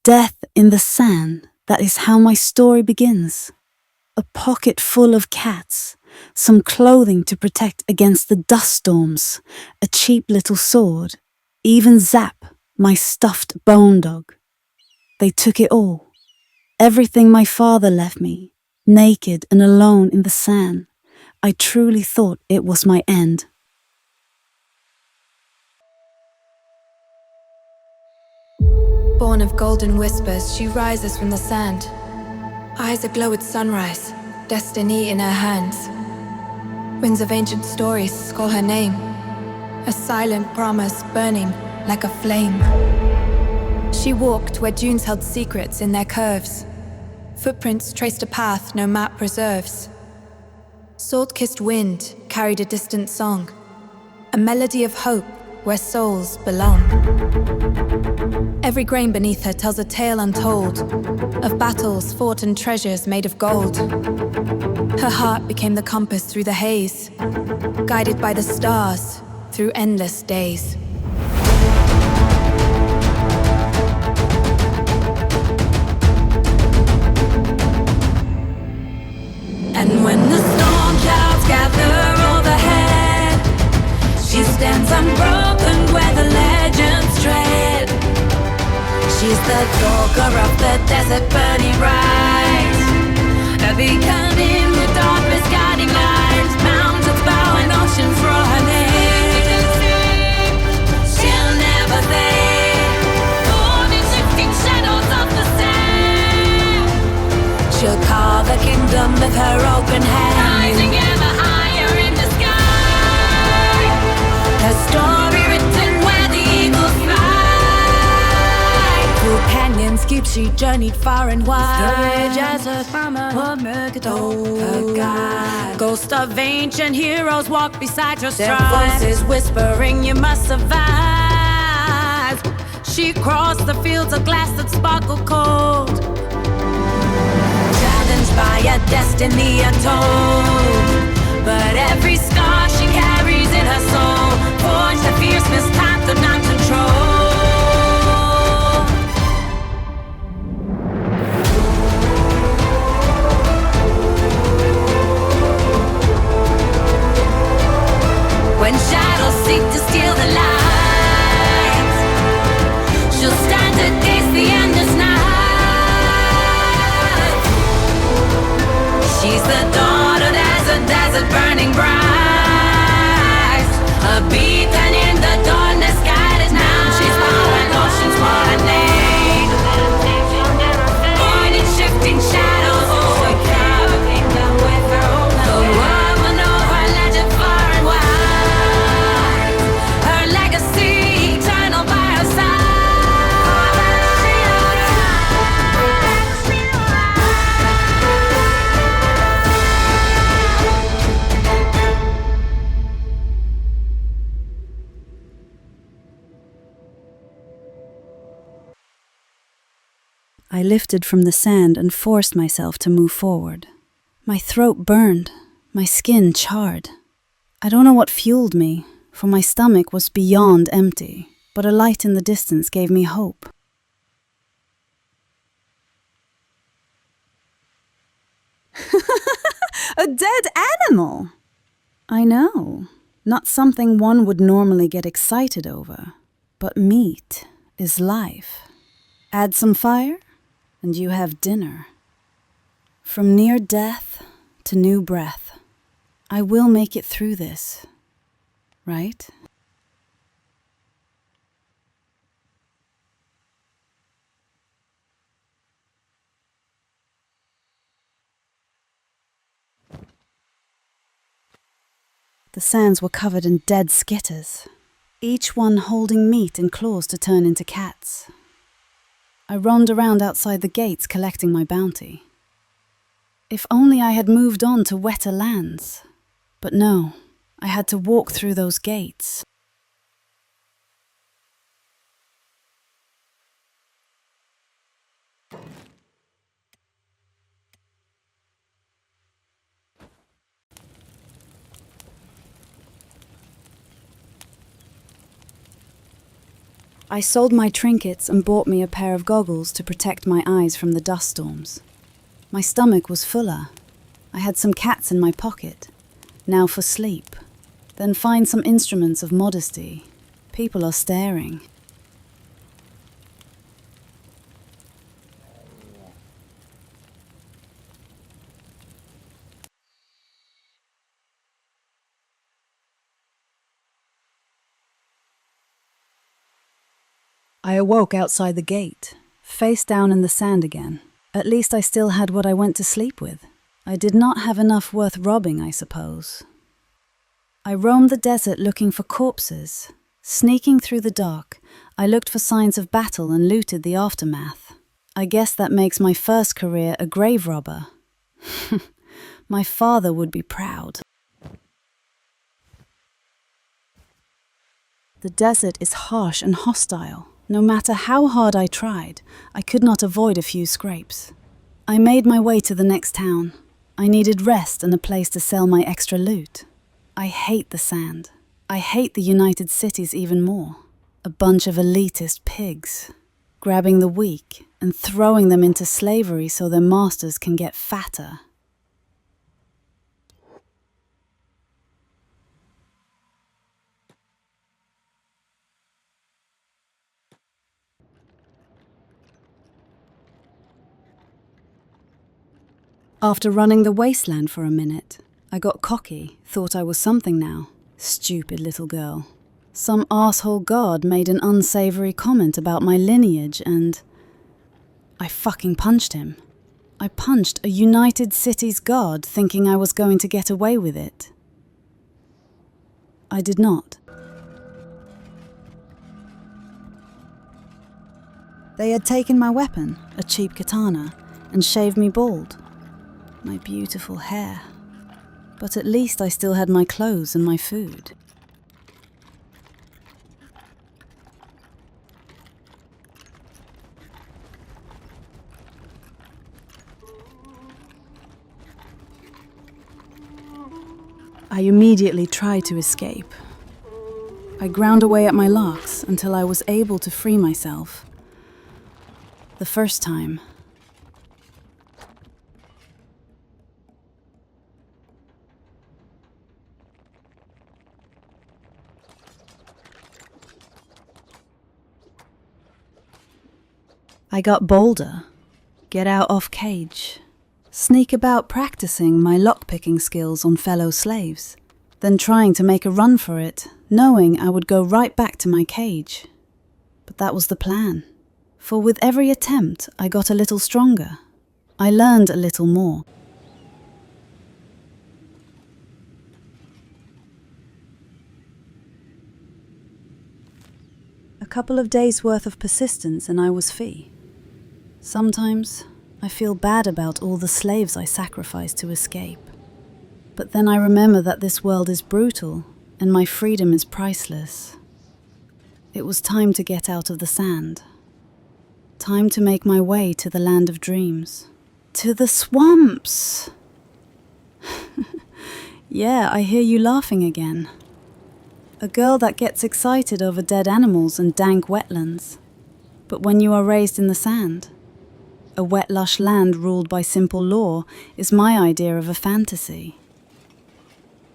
Death in the sand, that is how my story begins. A pocket full of cats, some clothing to protect against the dust storms, a cheap little sword, even Zap, my stuffed bone dog. They took it all. Everything my father left me, naked and alone in the sand. I truly thought it was my end. Born of golden whispers, she rises from the sand. Eyes aglow with sunrise, destiny in her hands. Winds of ancient stories call her name, a silent promise burning like a flame. She walked where dunes held secrets in their curves. Footprints traced a path no map preserves. Salt-kissed wind carried a distant song, a melody of hope where souls belong. Every grain beneath her tells a tale untold of battles fought and treasures made of gold. Her heart became the compass through the haze, guided by the stars through endless days. And when the storm clouds gather overhead, she stands unbroken where the legends tread. She's the talker of the desert burning bright, a beacon in the darkness guiding light. Mountains bow and oceans roar her name. She'll never fade, born in shifting shadows of the sand. She'll carve the kingdom with her open hand, rising ever higher in the sky. Her story written where the eagles fly. Through canyons deep she journeyed far and wide. Just a farmer of Mercado, her guide. Ghost of ancient heroes walk beside her stride. Their voices whispering, you must survive. She crossed the fields of glass that sparkle cold, challenged by a destiny untold. But every scar she carries in her soul forged the fierceness time could not control. When shadows seek to steal the light, she'll stand against the endless night. She's the daughter as a desert burning bright, a beacon in the darkness guided now. She's following oceans for her name, born in shifting shadows. She'll carve a kingdom with her own hand. The world will know her legend far and wide, her legacy eternal by her side. I lifted from the sand and forced myself to move forward. My throat burned, my skin charred. I don't know what fueled me, for my stomach was beyond empty, but a light in the distance gave me hope. A dead animal! I know, not something one would normally get excited over, but meat is life. Add some fire, and you have dinner. From near death to new breath, I will make it through this, right? The sands were covered in dead skitters, each one holding meat and claws to turn into cats. I roamed around outside the gates collecting my bounty. If only I had moved on to wetter lands. But no, I had to walk through those gates. I sold my trinkets and bought me a pair of goggles to protect my eyes from the dust storms. My stomach was fuller. I had some cats in my pocket. Now for sleep. Then find some instruments of modesty. People are staring. I awoke outside the gate, face down in the sand again. At least I still had what I went to sleep with. I did not have enough worth robbing, I suppose. I roamed the desert looking for corpses. Sneaking through the dark, I looked for signs of battle and looted the aftermath. I guess that makes my first career a grave robber. My father would be proud. The desert is harsh and hostile. No matter how hard I tried, I could not avoid a few scrapes. I made my way to the next town. I needed rest and a place to sell my extra loot. I hate the sand. I hate the United Cities even more. A bunch of elitist pigs, grabbing the weak and throwing them into slavery so their masters can get fatter. After running the wasteland for a minute, I got cocky, thought I was something now. Stupid little girl. Some asshole god made an unsavory comment about my lineage and I fucking punched him. I punched a United Cities god thinking I was going to get away with it. I did not. They had taken my weapon, a cheap katana, and shaved me bald. My beautiful hair. But at least I still had my clothes and my food. I immediately tried to escape. I ground away at my locks until I was able to free myself. The first time. I got bolder, get out off cage, sneak about practicing my lockpicking skills on fellow slaves, then trying to make a run for it, knowing I would go right back to my cage. But that was the plan, for with every attempt I got a little stronger. I learned a little more. A couple of days' worth of persistence and I was free. Sometimes I feel bad about all the slaves I sacrificed to escape. But then I remember that this world is brutal and my freedom is priceless. It was time to get out of the sand. Time to make my way to the land of dreams. To the swamps! Yeah, I hear you laughing again. A girl that gets excited over dead animals and dank wetlands. But when you are raised in the sand, a wet, lush land ruled by simple law is my idea of a fantasy.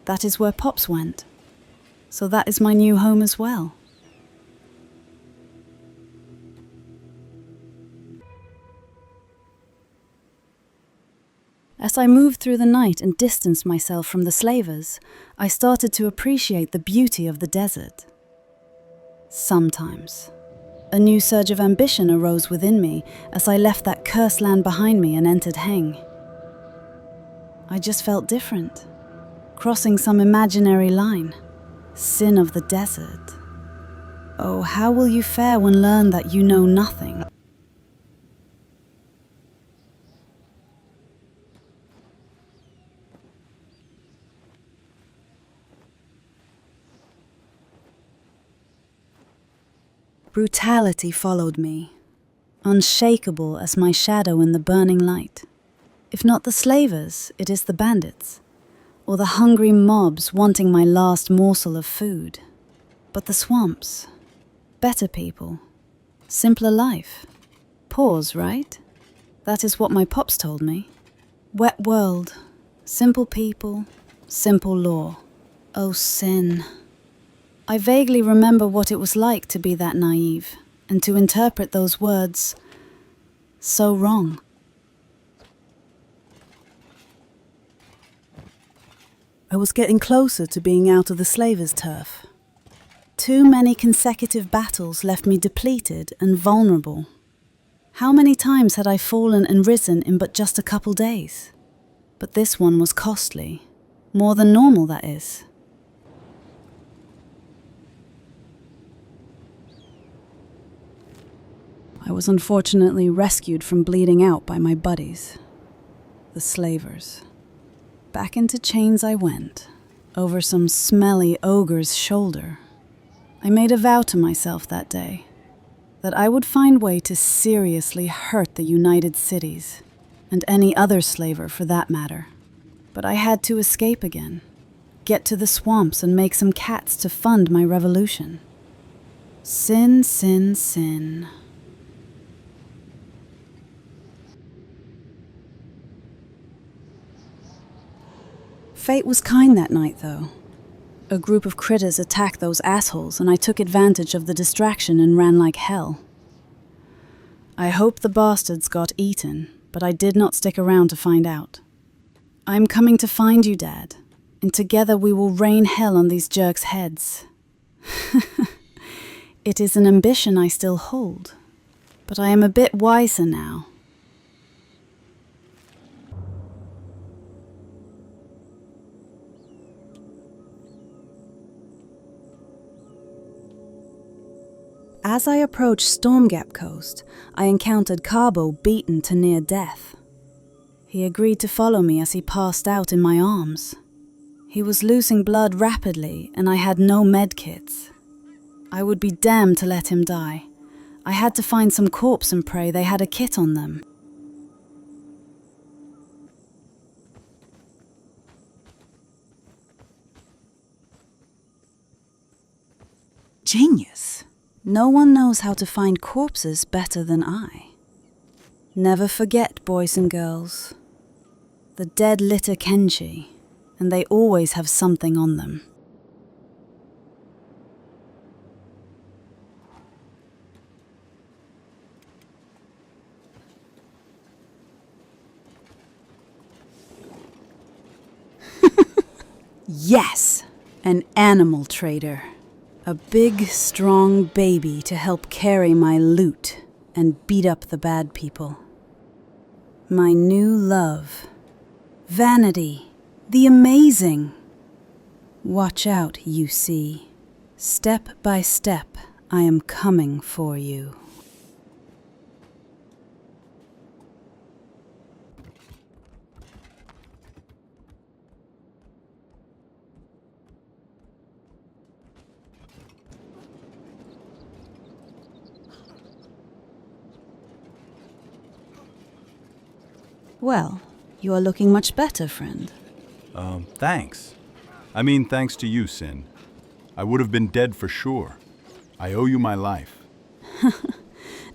That is where Pops went. So that is my new home as well. As I moved through the night and distanced myself from the slavers, I started to appreciate the beauty of the desert. Sometimes. A new surge of ambition arose within me as I left that cursed land behind me and entered Heng. I just felt different, crossing some imaginary line. Sin of the desert. Oh, how will you fare when learn that you know nothing? Brutality followed me, unshakable as my shadow in the burning light. If not the slavers, it is the bandits, or the hungry mobs wanting my last morsel of food. But the swamps, better people, Simpler life. Pause, right? That is what my pops told me. Wet world. Simple people. Simple law. Oh, sin. I vaguely remember what it was like to be that naive, and to interpret those words so wrong. I was getting closer to being out of the slavers' turf. Too many consecutive battles left me depleted and vulnerable. How many times had I fallen and risen in but just a couple days? But this one was costly. More than normal, that is. I was unfortunately rescued from bleeding out by my buddies, the slavers. Back into chains I went, over some smelly ogre's shoulder. I made a vow to myself that day, that I would find way to seriously hurt the United Cities, and any other slaver for that matter. But I had to escape again, get to the swamps and make some cats to fund my revolution. Sin, sin, sin. Fate was kind that night, though. A group of critters attacked those assholes, and I took advantage of the distraction and ran like hell. I hope the bastards got eaten, but I did not stick around to find out. I'm coming to find you, Dad, and together we will rain hell on these jerks' heads. It is an ambition I still hold, but I am a bit wiser now. As I approached Stormgap Coast, I encountered Carbo beaten to near death. He agreed to follow me as he passed out in my arms. He was losing blood rapidly, and I had no medkits. I would be damned to let him die. I had to find some corpse and pray they had a kit on them. Genius! No one knows how to find corpses better than I. Never forget, boys and girls. The dead litter Kenshi, and they always have something on them. Yes! An animal trader. A big, strong baby to help carry my loot and beat up the bad people. My new love. Vanity. The amazing. Watch out, you see. Step by step, I am coming for you. Well, you are looking much better, friend. Thanks. I mean, thanks to you, Sin. I would have been dead for sure. I owe you my life.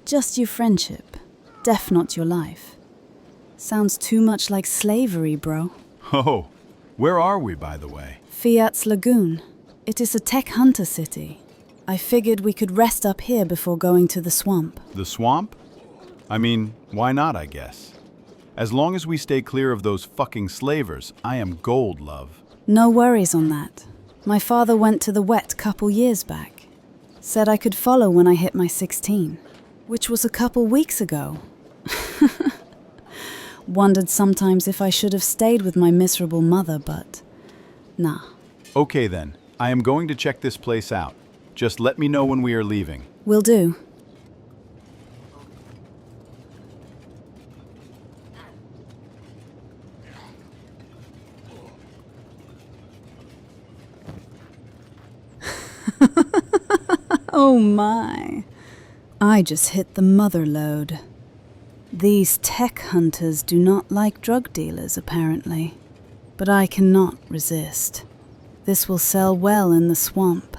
Just your friendship. Death not your life. Sounds too much like slavery, bro. Oh, where are we, by the way? Fiat's Lagoon. It is a tech hunter city. I figured we could rest up here before going to the swamp. The swamp? I mean, why not, I guess. As long as we stay clear of those fucking slavers, I am gold, love. No worries on that. My father went to the wet couple years back. Said I could follow when I hit my 16, which was a couple weeks ago. Wondered sometimes if I should have stayed with my miserable mother, but nah. Okay then, I am going to check this place out. Just let me know when we are leaving. Will do. Oh my. I just hit the mother lode. These tech hunters do not like drug dealers, apparently. But I cannot resist. This will sell well in the swamp.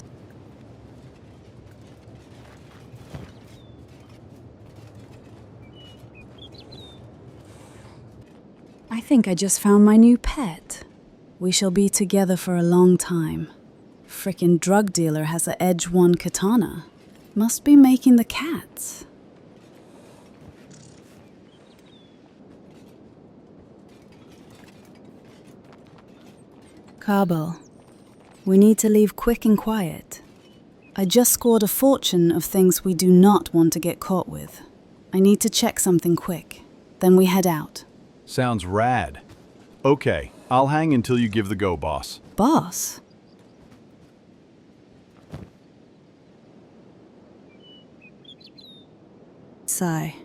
I think I just found my new pet. We shall be together for a long time. Frickin' drug dealer has a Edge 1 katana. Must be making the cats. Cabo, we need to leave quick and quiet. I just scored a fortune of things we do not want to get caught with. I need to check something quick. Then we head out. Sounds rad. Okay, I'll hang until you give the go, boss. Boss? Sigh.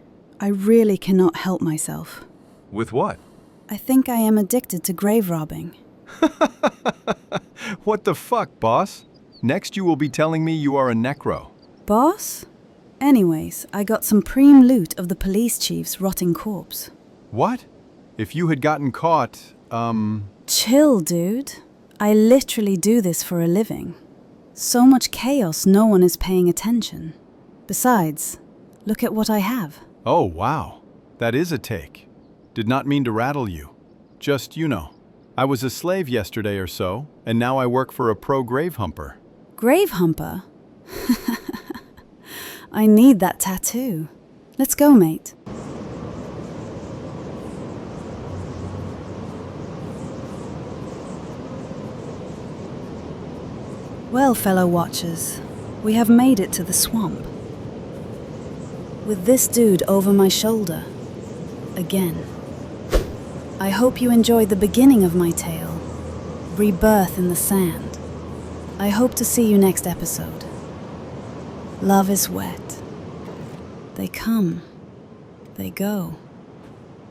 I really cannot help myself. With what? I think I am addicted to grave robbing. What the fuck, boss? Next you will be telling me you are a necro. Boss? Anyways, I got some preem loot of the police chief's rotting corpse. What? If you had gotten caught, Chill, dude. I literally do this for a living. So much chaos, no one is paying attention. Besides, look at what I have. Oh, wow. That is a take. Did not mean to rattle you. Just, I was a slave yesterday or so, and now I work for a pro grave humper. Grave humper? I need that tattoo. Let's go, mate. Well, fellow watchers, we have made it to the swamp. With this dude over my shoulder. Again. I hope you enjoyed the beginning of my tale. Rebirth in the sand. I hope to see you next episode. Love is wet. They come. They go.